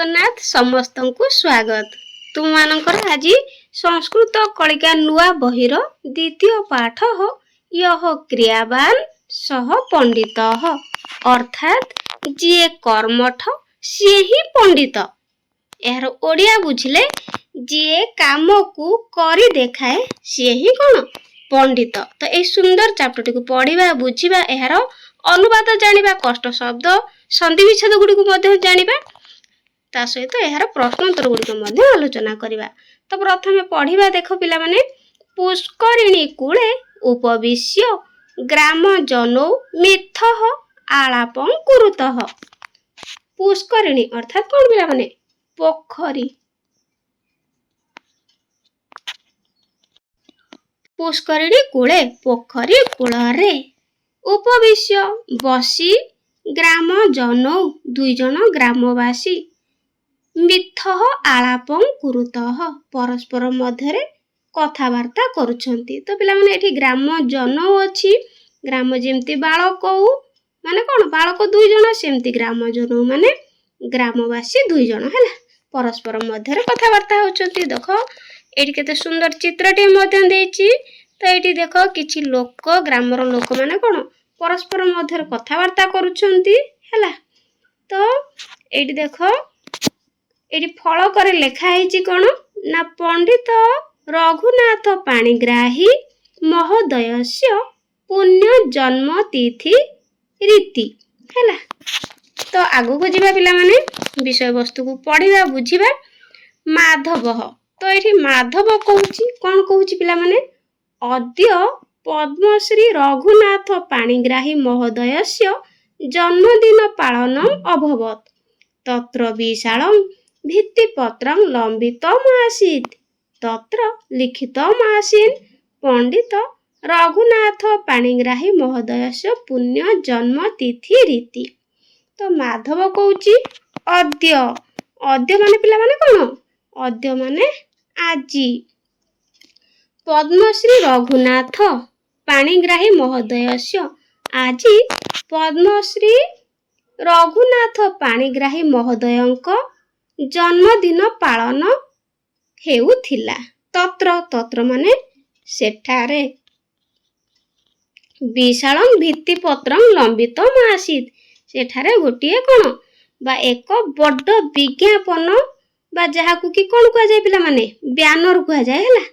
जगन्नाथ समस्त को स्वागत। तुम मानकर आज संस्कृत कलिका नुआ बहिर द्वितीय पाठ हो यह क्रियावान सह पंडित अर्थात जी कर्मठ सी ही पंडित। यार ओडिया बुझिले जी काम को करी देखाए सी ही कौन पंडित। तो ये सुंदर चैप्टर टी को पढ़ा बुझा यार अनुवाद जानिबा कष्ट शब्द संधि विच्छेद गुड़ी जानिबा ता सहित यार प्रश्नोत्तर गुड़ी आलोचना करवा। तो प्रथम पढ़ा देख पिला माने पुष्करिणी कूले उपविश्य ग्राम जनौ मिथ आलापं कुरुतः। पुष्करिणी अर्थात कौन पिला माने पोखरी। पुष्करिणी कूले पोखरी कूल रे उपविश्य बसी ग्राम जनौ दुई जन ग्रामवासी मिथ आलापं कुरुतः परस्पर मध्य कथबार्ता करुछंती। तो पिला माने एठी ग्राम जनौ अछि ग्राम जेमती बालक माने कौन बालक दुई जन सेमती ग्राम जनौ माने ग्रामवासी दुई जन हैला परस्पर मध्य कथबार्ता होचंती। देखो एठी केते सुंदर चित्रटे मध्य देछि। तो ये देख किछि लोक ग्रामर लोक माने कौन परस्पर मध्य कथबार्ता करुछंती हैला। तो ये देख ये फलक लेखा है कौन ना पंडित रघुनाथ पाणिग्राही महोदयस्य पुण्य जन्म तिथि रीति हैला। तो आगु को जीवा पिला माने विषय वस्तु को पढ़िबा बुझिबा। माधव तो ये माधव कहूची कौन कहूची पिला माने अद्य पद्मश्री रघुनाथ पाणिग्राही महोदयस्य जन्मदिन पालनम अभवत् तत्र विशालं भित्तिपत्रं लम्बितम् आसीत् तत्र लिखितम् आसीत् पंडित रघुनाथ पाणिग्राही महोदयस्य पुण्य जन्म तिथि रीति। तो माधव कहूची अद्य अद्य माने पिला माने कौन अद्य माने आजी पद्मश्री रघुनाथ पाणिग्राही महोदयस्य आजी पद्मश्री रघुनाथ पाणिग्राही महोदयଙ୍କ जन्मदिन पालन हेउथिला। तत्र तत्र माने सेठारे विशालं भित्तिपत्रं लंबितम् आसीत् सेठारे गोटिए कोन बा एक बड़ विज्ञापन बा जहाकू कि कोन कुआ जाय पिला माने ब्यानर कुआ जाय हैला।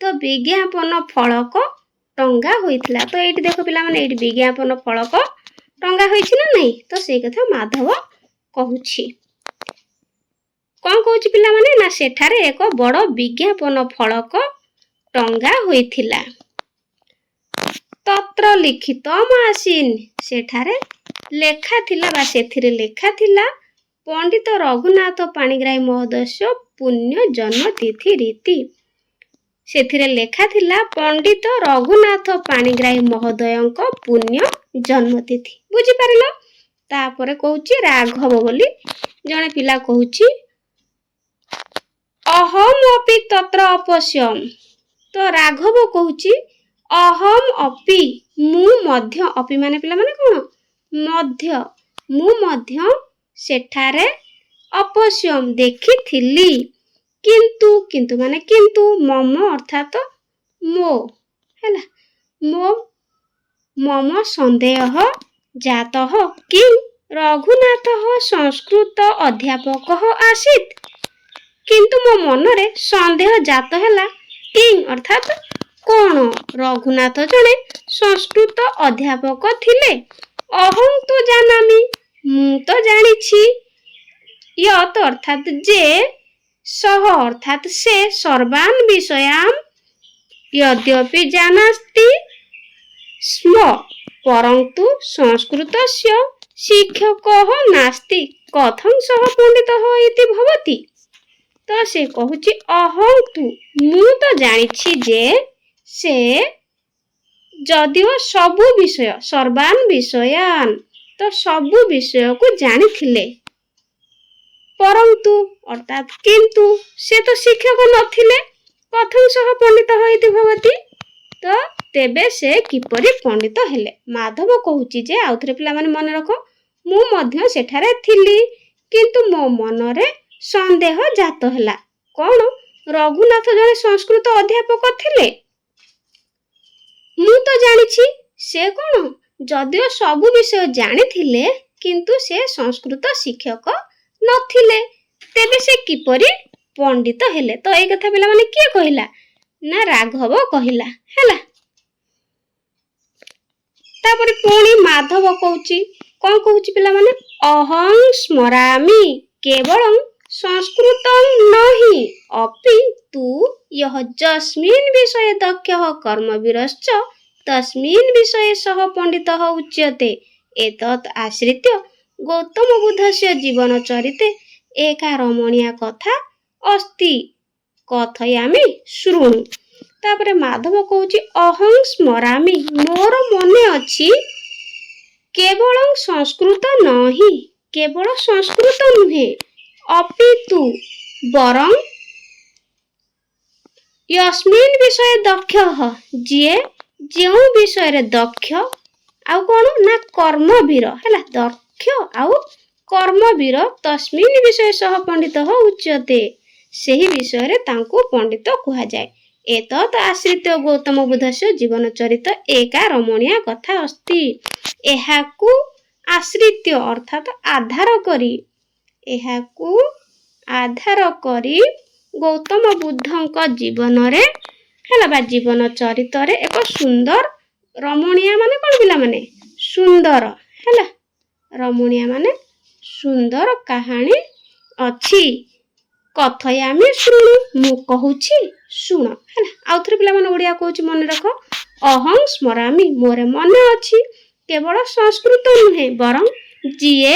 तो विज्ञापन फलक टंगा होइथिला। तो एठी देखो पिला माने एठी विज्ञापन फलक टंगा होइछि ना नहीं। तो से कथा माधव कहूछि कौन कहूछि पिला माने ना सेठारे एक बड़ विज्ञापन फलक टंगा होइथिला। तत्र लिखितम् आसीन् सेठारे लेखा थिला बा सेथिरे लेखा थिला पंडित रघुनाथ पाणिग्राही महोदयस्य पुण्य जन्म तिथि रीति। सेथिरे लेखा थिला पंडित रघुनाथ पाणिग्राही महोदयଙ୍କ पुण्य जन्म तिथि। बुझी पारिलो। तापरे कहूची राघव बोली जने पिला कहूची अहम अपि तत्र अपश्यम। तो राघव कहूची अहम अपि मु मध्य अपि माने पिला माने कोन मध्य मु मध्य सेठारे अपश्यम देखिथिली किंतु किंतु माने किंतु मम अर्थात मो हैला मो मम संदेह जातः किं रघुनाथः संस्कृत अध्यापक आसीत्। किंतु मो मनरे संदेह जात हैला किं अर्थात कौन रघुनाथ जने संस्कृत अध्यापक थिले। अहं तो जानामि मु तो जानिछि यत अर्थात जे सह अर्थात से सर्वान् विषयान् यद्यपि जानाति स्म परन्तु संस्कृतस्य शिक्षकः नास्ति कथं सह पंडितः इति भवति। तो से कहूची अहं तु मु तो जानिछि जे से जदिओ सबु विषय सर्वान् विषयान् तो सबु विषय को जानिथिले परंतु अर्थात किंतु से तो शिक्षक नथिले कथं सह पंडित इति भवति। तो तेबे से किपरि पंडित हेले। माधव कहूची जे आउथरे पिला माने मन रखो मु मध्य सेठारे थिली किंतु मो मनरे ସନ୍ଦେହ ଜାତ ହେଲା। କଣ ରଘୁନାଥ ଜଣେ ସଂସ୍କୃତ ଅଧ୍ୟାପକ ଥିଲେ? ମୁଁ ତ ଜାଣିଛି ସେ କଣ ଯଦିଓ ସବୁ ବିଷୟ ଜାଣିଥିଲେ କିନ୍ତୁ ସେ ସଂସ୍କୃତ ଶିକ୍ଷକ ନଥିଲେ। ତେବେ ସେ କିପରି ପଣ୍ଡିତ ହେଲେ? ତ ଏଇ କଥା ପିଲାମାନେ କିଏ କହିଲା? ନା ରାଘବ କହିଲା। ହେଲା। ତାପରେ ପୁଣି ମାଧବ କହୁଛି, କଣ କହୁଛି ପିଲାମାନେ? ଅହଂ ସ୍ମରାମି କେବଳଂ ସଂସ୍କୃତଂ ନହି ଅପି ତୁ ୟଃ ଯସ୍ମିନ୍ ବିଷये ଦକ୍ଷଃ କର୍ମବୀରଶ୍ଚ ତସ୍ମିନ୍ ବିଷये ସହ ପଣ୍ଡିତଃ ଉଚ୍ୟତେ। ଏତତ୍ ଆଶ୍ରିତ୍ୟ ଗୌତମ ବୁଦ୍ଧस्य ଜୀବନ ଚରିତେ ଏକା ରମଣୀୟା କଥା अस्ति କଥୟାମି ଶୃଣୁ। ତାପରେ ମାଧବ କହୁଛି ଅହଂ ସ୍ମରାମି, ମୋର ମନେ ଅଛି, କେବଳ ସଂସ୍କୃତ ନହି, କେବଳ ସଂସ୍କୃତ ନୁହେଁ, ଅପିତୁ ବରଂ ୟସ୍ମିନ୍ ବିଷୟ ଦକ୍ଷ, ଯିଏ ଯେଉଁ ବିଷୟରେ ଦକ୍ଷ, ଆଉ କଣ ନା କର୍ମବୀର। ହେଲା, ଦକ୍ଷ ଆଉ କର୍ମବୀର, ତସ୍ମିନ୍ ବିଷୟ ସହ ପଣ୍ଡିତ ଉଚ୍ୟତେ, ସେହି ବିଷୟରେ ତାଙ୍କୁ ପଣ୍ଡିତ କୁହାଯାଏ। ଏତତ୍ ଆଶ୍ରିତ୍ୟ ଗୌତମ ବୁଦ୍ଧस्य ଜୀବନ ଚରିତ ଏକା ରମଣୀୟା କଥା अस्ति। ଏହାକୁ ଆଶ୍ରିତ୍ୟ ଅର୍ଥାତ ଆଧାର କରି, ଏହାକୁ ଆଧାର କରି ଗୌତମ ବୁଦ୍ଧଙ୍କ ଜୀବନରେ ହେଲା ବା ଜୀବନ ଚରିତରେ ଏକ ସୁନ୍ଦର, ରମଣୀୟା ମାନେ କଣ ପିଲାମାନେ? ସୁନ୍ଦର। ହେଲା, ରମଣୀୟା ମାନେ ସୁନ୍ଦର କାହାଣୀ ଅଛି। କଥୟାମି ଶୃଣୁ, ମୁଁ କହୁଛି ଶୁଣ। ହେଲା, ଆଉ ଥରେ ପିଲାମାନେ ଓଡ଼ିଆ କହୁଛି, ମନେ ରଖ। ଅହଂ ସ୍ମରାମି, ମୋର ମନେ ଅଛି, କେବଳ ସଂସ୍କୃତ ନୁହେଁ ବରଂ ଯିଏ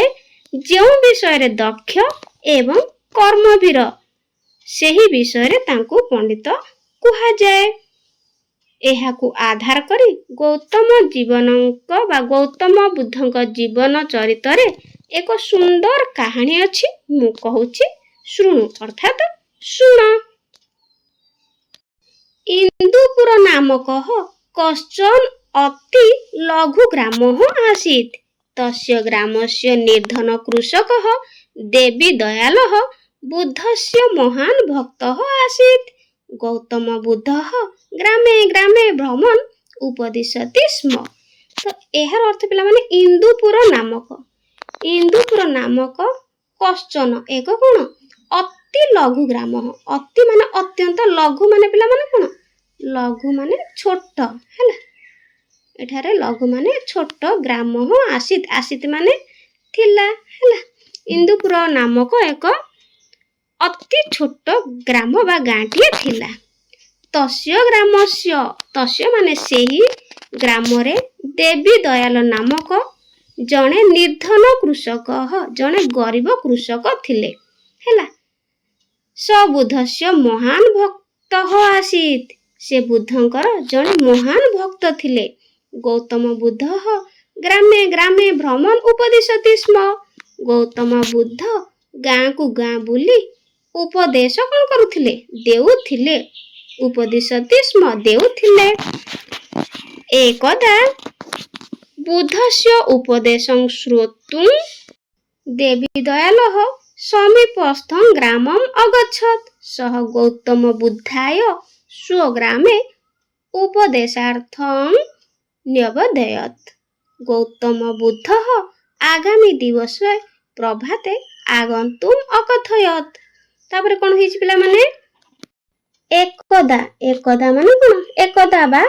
ଯେଉଁ ବିଷୟରେ ଦକ୍ଷ ଏବଂ କର୍ମବୀର, ସେହି ବିଷୟରେ ତାଙ୍କୁ ପଣ୍ଡିତ କୁହାଯାଏ। ଏହାକୁ ଆଧାର କରି ଗୌତମ ଜୀବନଙ୍କ ବା ଗୌତମ ବୁଦ୍ଧଙ୍କ ଜୀବନ ଚରିତରେ ଏକ ସୁନ୍ଦର କାହାଣୀ ଅଛି, ମୁଁ କହୁଛି ଶୃଣୁ ଅର୍ଥାତ ଶୁଣ। ଇନ୍ଦୁପୁର ନାମକଃ କଶ୍ଚନ ଅତି ଲଘୁ ଗ୍ରାମଃ आसीत्। तस्य ग्रामस्य निर्धन कृषकः देवी दयालः बुद्धस्य महान् भक्तः आसीत्। गौतम बुद्धः ग्रामे ग्रामे भ्रमन् उपदिशति स्म। तो एहार अर्थ पिला माने इंदुपुर नामक, इंदुपुर नामक कश्चन एक कोण अति लघु ग्राम। अति माने अत्यंत, लघु माने पिला माने कोण? लघु माने छोट। हैला, एठारे लघु माने छोट, ग्राम आसीत, आसीत माने थिला। हैला, इंदुपुर नामक एक अति छोट ग्राम बा गाँटिए थिला। तस्य ग्रामस्य, तस्य माने सेही ग्राम रे देवी दयाल नामक जणे निर्धन कृषक, जणे गरीब कृषक थिले। हैला, स बुद्धस्य महान भक्त आसीत, से बुद्धंकर जणे महान भक्त थिले। गौतम बुद्ध ग्रामे ग्रामे भ्रमण उपदिशति स्म। गौतम बुद्ध गाँ को गाँ बुली उपदेश कौन करुथिले? देउथिले। उपदिशति स्म, देउथिले। एकदा बुद्धस्य उपदेशं श्रोतुं देवी दयालः समीपस्थं ग्रामम् अगच्छत्। सः गौतम बुद्धाय स्वग्रामे उपदेशार्थं न्यवदयत्। गौतम बुद्धः आगामी दिवसे प्रभाते आगन्तुम् अकथयत्। तापर कोन होइछि पिला माने? एकदा, एकदा माने कोन? एकदा बा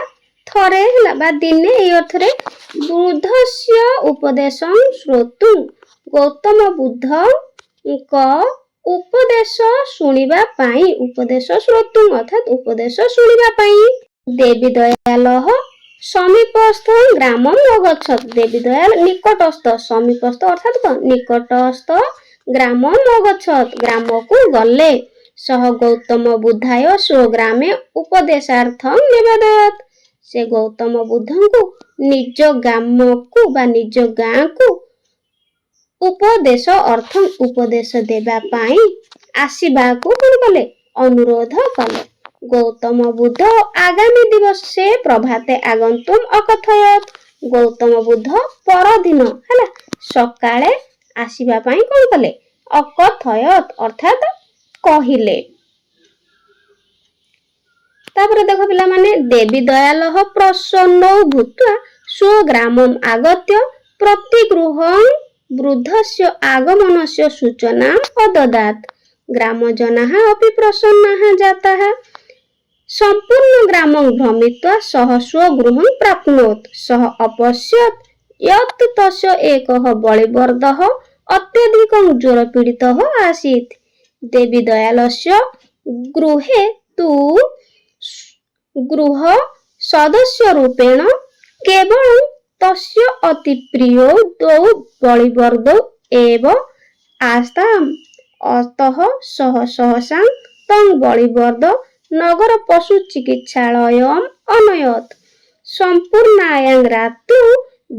थरे हला बा दिने, एई अर्थरे बुद्धस्य उपदेशं श्रोतुं, गौतम बुद्धଙ୍କ उपदेश शुणिबा पाई, उपदेश श्रोतुं अर्थात उपदेश शुणिबा पाई देवी दयालः समीपस्थ ग्रामम अगच्छत्। देवी दयाल निकटस्थ, समीपस्थ अर्थात कोन? निकटस्थ ग्रामम अगच्छत्, ग्राम को गले। सह गौतम बुद्धाय स्वग्रामे उपदेशार्थं निवेदयत्। से गौतम बुद्धଙ୍କୁ निज ग्राम को बा निज गाँ को उपदेश अर्थं, उपदेश देबा पाई आसीबा को कोन कले? अनुरोध कले। गौतम बुद्ध आगामी दिवसे प्रभाते आगन्तुम अकथयत्। गौतम बुद्ध परदिन हला सकाळे आसीबा पाई कोन कले? ଅକଥୟତ୍ ଅର୍ଥାତ୍ କହିଲେ। ତାପରେ ଦେଖ ପିଲାମାନେ, ଦେବୀ ଦୟାଲଃ ପ୍ରସନ୍ନୋ ଭୂତ୍ୱା ସ୍ୱଗ୍ରାମମ୍ ଆଗତ୍ୟ ପ୍ରତିଗୃହଂ ବୃଦ୍ଧସ୍ୟ ଆଗମନସ୍ୟ ସୂଚନାମ୍ ଅଦଦାତ୍। ଗ୍ରାମଜନାଃ अपि प्रसन्नाः जाताः। सम्पूर्ण ग्रामं भ्रमित्वा सः स्वगृहं प्राप्नोत्। सः अपश्यत् यत् तस्य एकः बलिवर्दः अत्यधिकं ज्वरपीडितः आसीत्। देवी दयालस्य गृहे तु गृह सदस्यरूपेण केवलं तस्य अतिप्रियौ द्वौ बलिवर्दौ एव आस्ताम्। अतः सः सहसा तं बलिवर्द नगर पशु चिकित्सालयम् अनयत्। सम्पूर्णायां रात्रौ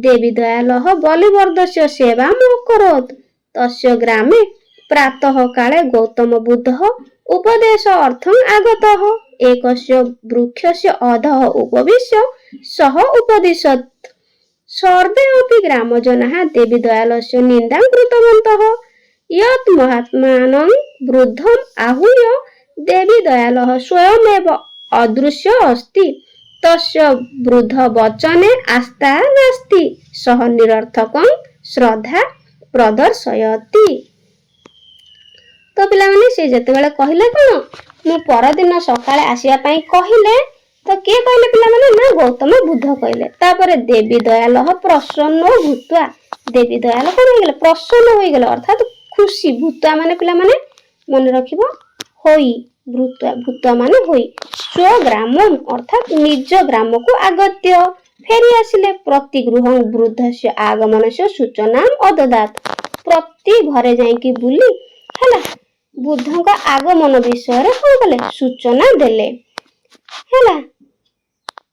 देवी दयालः बलिवर्दस्य सेवाम् अकरोत्। तस्य ग्रामे प्रातः काले गौतम बुद्धः उपदेश अर्थम् आगतः। एकस्य वृक्षस्य अधः उपविश्य सः उपदिशत्। सर्वे अपि ग्रामजनाः देवी दयालस्य निन्दां कृतवन्तः। यत् महात्मानं वृद्धम् आहूय देवी दयालः स्वयमेव अदृश्य अस्ति, तस्य वृद्ध वचने आस्था नास्ति। सः निरर्थकं श्रद्धा प्रदर्शयति। तो पिलामाने से जेतेबेले कहिले कोन मु परदिन सकाळे आसिया पई कहिले, तो के कहले पिलामाने ना गौतम बुद्ध कहले। तापरे देवी दयालः प्रसन्न भूत्वा, देवी दयाल कोन होइगले प्रसन्न होइगले अर्थात खुशी। भूत्वा माने पिलामाने मन रखिबो होई, भूत्वा भूत्वा माने होई। स्वग्रामम अर्थात निज ग्राम को आगत्य फेरी आसिले। प्रतिगृहं वृद्धस्य आगमनस्य सूचनाम अददात। प्रति घरे जाई कि बुली हला बुद्धଙ୍କ आगमन विषय कौन कले सूचना देले हैला।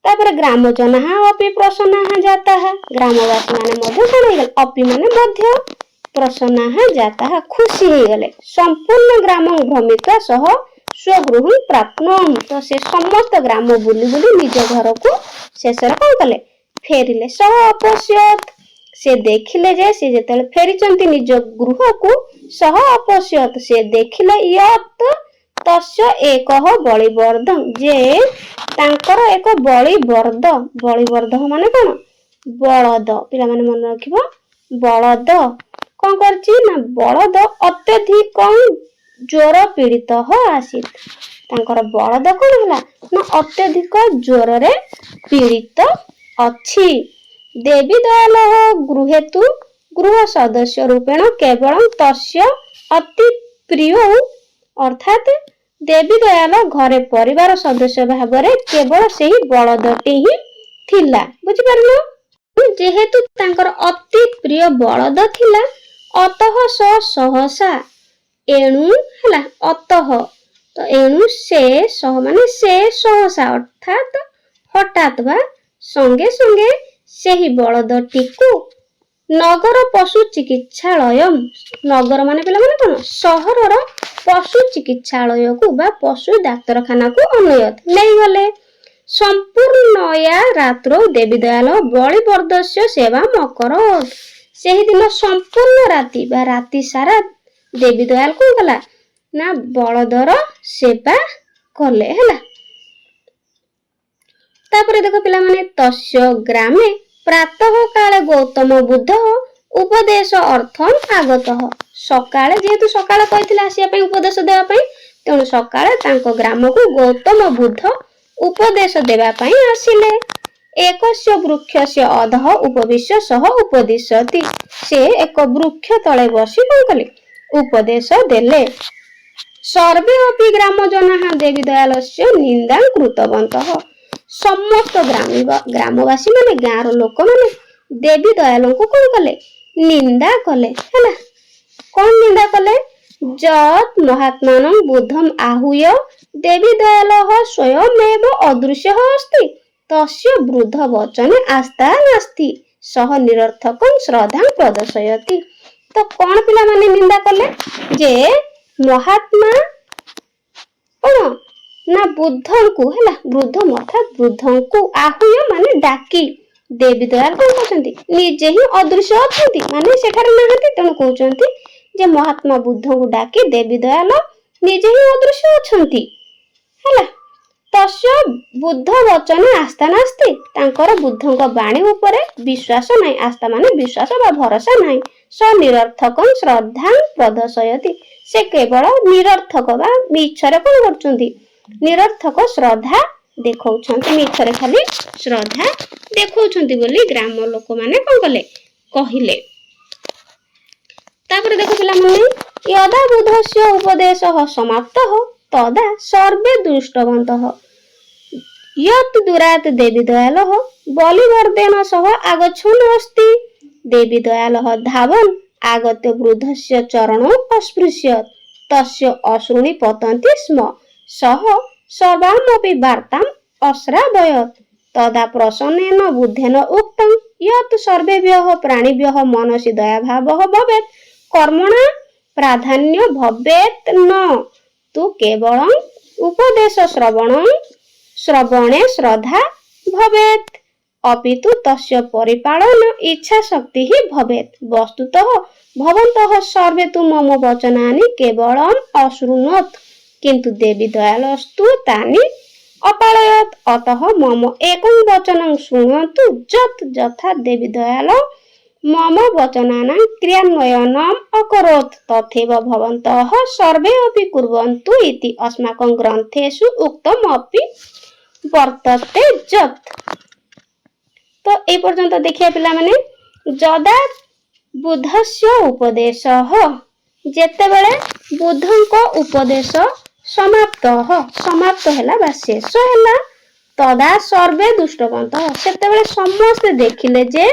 तापर ग्रामजनाः अपि प्रसन्नाः जाताः। ग्रामवासी माने मध्य कौन होइगले अपि माने मध्य प्रसन्नाः जाताः खुशी होइगले। संपूर्ण ग्राम भ्रमित्वा सह स्वगृहं प्राप्नोम्। तो से समस्त ग्राम बुली बुली निज घर को शेषर कौन कले फेरिले। सह अपश्यत् से देखिले जे से जेतेले फेरिचंती निज गृह को सह अपश्यत् से देखिले यत् तस्य एकः बलिवर्द जे तांकर एक बलिवर्द। बलिवर्द माने कोन बलद। पिला माने मन रखिबो बलद कोन करछि ना बलद अत्यधिक ज्वर पीड़ित हो आसीत। तांकर बलद कोन होला ना अत्यधिक ज्वर रे पीड़ित अछि। देवी दयालः गृहेतु गृह सदस्य रूपेण केवल तस्य अति प्रिय अर्थात देवी दयाल घरे परिवार सदस्य भाବରେ केवल ସେହି बलदटी ही थिला। बुझि पारलो जेहेतु तांकर अति प्रिय बलद थिला अतः सहसा एणु हला अतः तो एणु से सह माने से सहसा अर्थात हठात बा संगे संगे ସେହି बलदटीକୁ नगर पशु चिकित्सालय नगर माने पिला माने कोन सहरर पशु चिकित्सालय को बा पशु डाक्तरखाना को अनयत नहीं गले। संपूर्णया रात्रो देवी दयाल बलिवर्दस्य सेवा मकरत। ସେହି दिन संपूर्ण राति बा राति सारा देवी दयाल को गला ना बलदर सेवा कले हैला। तापर देखो पिला माने तस्य ग्रामे प्रातः काले गौतम बुद्ध उपदेश अर्थम आगतः। सकाळे जेहेतु सकाळे कहिथिला आसिया पई उपदेश देबा पई तेणु सकाळे तांको ग्राम को गौतम बुद्ध उपदेश देबा पई आसिले। एकस्य वृक्षस्य अधः उपविश्य सह उपदिशति। से एक वृक्ष तळे बसी कोन कले उपदेश देले। सर्वे अपि ग्रामजनाः देवी दयालस्य निन्दां कृतवन्तः। समस्त ग्रामवासी माने गाँर लोक माने देवी दयाल को कौन कले निंदा कले हैला। कौन निंदा कले जत महात्मानं बुद्धम आहूय देवी दयालः स्वयमेव अदृश्य अस्ति तस्य वृद्ध वचने आस्था नास्ति। सह निरर्थकं श्रद्धां प्रदर्शयति। तो कौन पिला माने निंदा कले जे महात्मा कौन ना बुद्धं को हैला वृद्ध अर्थात बुद्धं को आहूय माने डाकी देवी दयाल कौन कहते निजे ही अदृश्य अच्छा माने सेठारे नाहंती तेणु कहते ଯେ ମହାତ୍ମା ବୁଦ୍ଧଙ୍କୁ ଡାକି ଦେବୀ ଦୟାଲ ନିଜେ ହିଁ ଅଦୃଶ୍ୟ ଅଛନ୍ତି ହେଲା। ତସ୍ୟ ବୁଦ୍ଧ ବଚନ ଆସ୍ଥା ନାସ୍ତି, ତାଙ୍କର ବୁଦ୍ଧଙ୍କ ବାଣୀ ଉପରେ ବିଶ୍ୱାସ ନାହିଁ। ଆସ୍ଥା ମାନେ ବିଶ୍ୱାସ ବା ଭରସା ନାହିଁ। ସ ନିରର୍ଥକଂ ଶ୍ରଦ୍ଧା ପ୍ରଦର୍ଶୟତି, ସେ କେବଳ ନିରର୍ଥକ ବା ମିଛରେ କଣ କରୁଛନ୍ତି, ନିରର୍ଥକ ଶ୍ରଦ୍ଧା ଦେଖାଉଛନ୍ତି, ମିଛରେ ଖାଲି ଶ୍ରଦ୍ଧା ଦେଖାଉଛନ୍ତି ବୋଲି ଗ୍ରାମ ଲୋକମାନେ କଣ କଲେ, କହିଲେ। ତାପରେ ଦେଖ ପିଲାମାନେ, ୟଦା ବୁଦ୍ଧସ୍ୟ ଉପଦେଶଃ ସମାପ୍ତଃ ତଦା ସର୍ବେ ଦୃଷ୍ଟବନ୍ତଃ ୟତ୍ ଦୂରାତ୍ ଦେବୀ ଦୟାଲଃ ବଲିବର୍ଦ୍ଧେନ ସହ ଆଗଚ୍ଛନ୍ अस्ति। ଦେବୀ ଦୟାଲଃ ଧାବନ୍ ଆଗତ୍ୟ ବୃଦ୍ଧସ୍ୟ ଚରଣौ ଅସ୍ପୃଶ୍ୟତ୍ ତସ୍ୟ ଅଶ୍ରୁଣି ପତନ୍ତି ସ୍ମ ସହ ସର୍ବାମପି ବାର୍ତ୍ତାम् ଅଶ୍ରାବୟତ୍। ତଦା ପ୍ରସନ୍ନେନ ବୁଦ୍ଧେନ ଉକ୍तं ୟତ୍ ସର୍ବେभ्यः ପ୍ରାଣିभ्यः मनसि दयाभावः भवेत् कर्मणा प्राधान्य भवेत् न तु केवलं उपदेश श्रवणे श्रद्धा भवेत् अपितु तस्य परिपालन इच्छा शक्ति ही भवेत्। वस्तुतः भवन्तः सर्वे तु मम वचनानि केवलम् अशृणोत् किन्तु देवी दयालस्तु तानि अपालयत्। अतः मम एकं वचनं शृण्वन्तु यत् यथा देवी दयाल मम वचनानां क्रियान्वयनम् अकरोत् तथैव भवन्तः सर्वे अपि कुर्वन्तु इति अस्माकं ग्रन्थेषु उक्तमपि वर्तते यत्। तो ए पर्यंत देखिए पिला माने, जदा बुद्धस्य उपदेशः, जेतेबेले बुद्धंक उपदेश समाप्त हैला बा शेष हैला, तदा सर्वे दुष्टवन्तः, सेतेबेले समस्त देखिले जे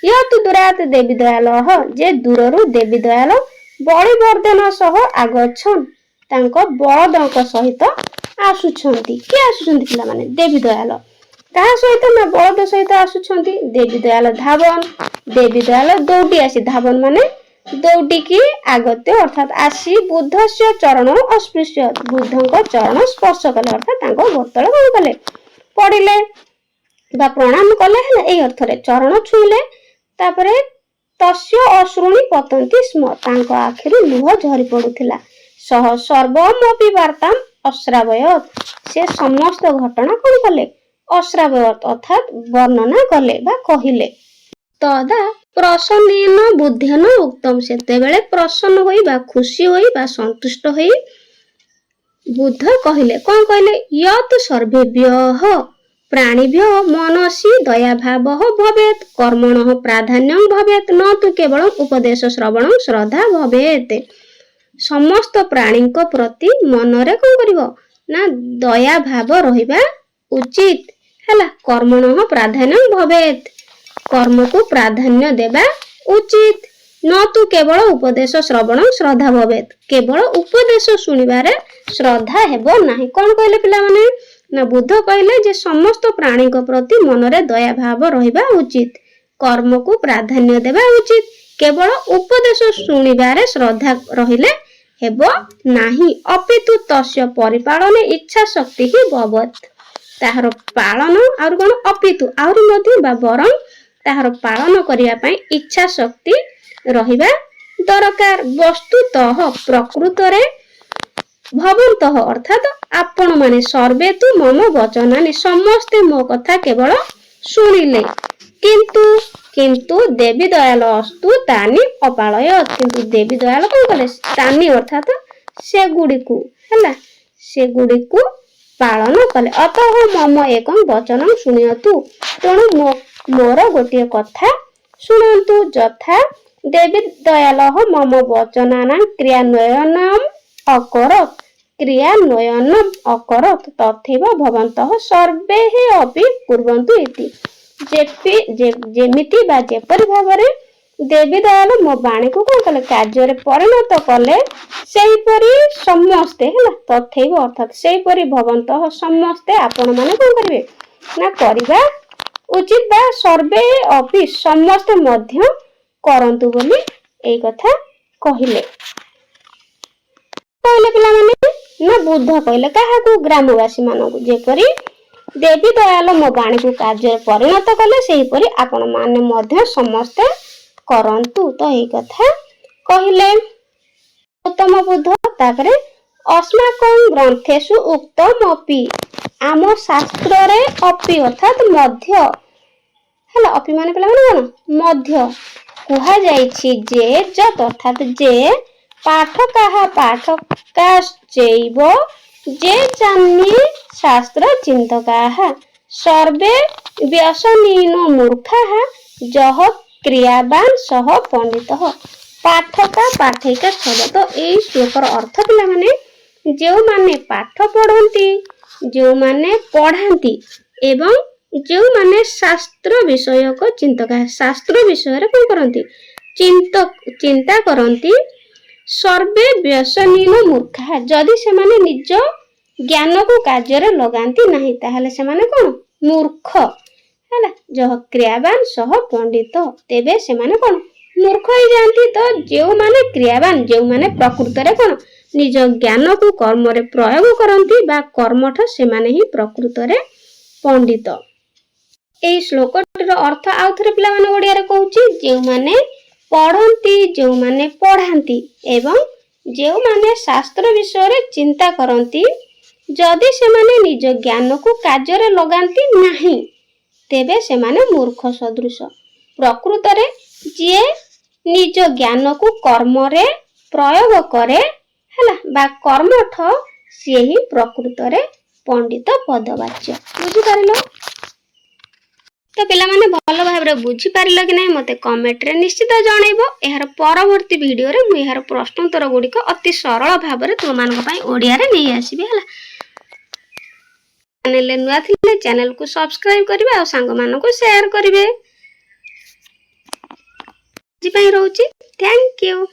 यत् दूरात् देवी दयालः, जे दूररू देवी दयाल बलिवर्धन सह आगच्छन्, तांको बलदଙ୍କ सहित आसुछन्ति। के आसुछन्ति पिला माने, देवी दयाल कहा सहित ना बलद सहित आसुछन्ति। देवी दयाल धावन, देवी दयाल दौड़ी आसी, धावन माने दौड़ी की आगत्य अर्थात आसी बुद्धस्य चरण अस्पृश्य, बुद्धଙ୍କ चरण स्पर्श कले अर्थात तांको गोतळे कोन कले, पड़िले बा प्रणाम कले हैला, एई अर्थरे चरण छुइले। तापरे तस्य अश्रुणी पतन्ति स्म, तांको आखिरु लुह झरी पडुथिला। सह सर्वमपि वार्ताम् अश्रावयत्, से समस्त घटना कोन कले, अश्रावयत् अर्थात वर्णना कले बा कहिले। तदा प्रसन्नेन बुद्धेन उक्तम, सेतेबेले प्रसन्न होई बा खुशी होई बा संतुष्ट होई बुद्ध कहिले, कोन कहिले, यत् सर्वेभ्यः प्राणिभ्यः मनसि दयाभावः भवेत् कर्मणः प्राधान्यं भवेत् न तु केवलं उपदेश श्रवणं श्रद्धा भवेत्। समस्त प्राणीଙ୍କ प्रति मनरे कोन करिवो ना दया भाव रहिबा उचित हैला। कर्मणः प्राधान्यं भवेत्, कर्म को प्राधान्य देबा उचित न तु केवल उपदेश श्रवण श्रद्धा भवेत्, केवल उपदेश सुनिबारे श्रद्धा हेबो नाही। कोन कहले पिला माने ना बुद्ध कहले जे समस्त प्राणी को प्रति मनरे दया भाव रहिबा उचित, कर्म को प्राधान्य देबा उचित, केवल उपदेश सुनिबारे श्रद्धा रहिले हेबो नाही। अपितु तस्य परिपालन इच्छा शक्ति ही भवत्, ताहार पालन आउर कोन अपितु आउर मध्ये बा बरं ताहार पालन करिया पई इच्छा शक्ति रहिबा दरकार। वस्तुतः प्रकृतरे भवन्तः अर्थात आपण माने सर्वे तु मम वचनानि, समस्ते मो कथा केवल सुनिले, किंतु देवी दयाल अस्तु तानि अपालयत्, किंतु देवी दयाल कोन कले, तानि अर्थात से गुडीकु हैला, से गुडीकु पालन कले। अतः मम एकं वचनं शुण्यतु, तेणु मोर गोटे कथा शुणन्तु। यथा देवी दयालः मम वचनानां क्रियान्वयनम् अकरोत् तथैव भवन्तः सर्वे अपि कुर्वन्तु इति। जेमिति बा जेपरि भावरे देवी दयाल मो बाणी को कोन कले, कार्य परिणत कले, सेहीपरि समस्ते हैला, तथैव अर्थात सेहीपरि भवन्तः समस्ते आपण माने कोन करिवे ना करिबा उचित बा सर्वे अपि समस्त मध्य करंतु बोली एई कथा कहिले। कहले पिला माने ना बुद्ध कहले काहाकू, ग्रामवासी मानकू, जेपरि देवी दयाल मो बाणी को कार्य परिणत कले सेहीपरि आपण माने मध्य समस्त करंतु। तो एई कथा कहिले। उत्तम बुद्ध तापरे अस्माकं ग्रंथेषु उक्तमपि आम शास्त्र रे अपि अर्थात मध्य हला अपि माने पला माने कोन मध्य कुहा जाईछि जे जत अर्थात जे पाठकाश्चैव जे जान्ये शास्त्र चिन्तकाः सर्वे व्यसनीनो मूर्खाः जह क्रियावान सह पंडितः पाठका पाठिका छद तो एई श्लोकर अर्थ पिला माने जो माने पाठ पढ़ंती जो माने पढ़ांती एवं जो माने शास्त्र विषय को चिंतक शास्त्र विषय रे कोन करंती चिंता करंती सर्वे व्यसनीन मूर्खा जदि से माने निज ज्ञान को कार्य रे लगांती नहीं ताहले से माने कोन मूर्ख हैला जो क्रियावान सह पंडित तेबे से माने कोन मूर्ख ही जानती तो जो माने क्रियावान जो माने प्रकृत रे कोन निज ज्ञान को कर्म रे प्रयोग करंती बा कर्मठ से माने ही प्रकृत रे पंडित ए श्लोकटर अर्थ आउ थरे पिला माने ओडिया रे कहूची जे माने पढ़ंती जो माने पढ़ांती एवं जो माने शास्त्र विषय रे चिंता करंती जदि से माने निज ज्ञान को कार्य रे लगांती नाही तेबे से माने मूर्ख सदृश प्रकृत रे जे निज ज्ञान को कर्म रे प्रयोग करे हला बा कर्मठ से ही प्रकृत रे पंडित पदवाच्य बुझी पारिलो तो पिला माने भलो भाबरे बुझी पारिलो कि नहीं मते कमेंट रे निश्चित जणाइबो एहार परवर्ती वीडियो रे मु एहार प्रश्न उत्तर गुडी को अति सरल भाबरे तुम मानक पई ओडिया रे नै आसीबे हला चैनल नुआ थिले चैनल को सब्सक्राइब करिवे आ संग मानको शेयर करिवे जी पई रहउची थैंक यू।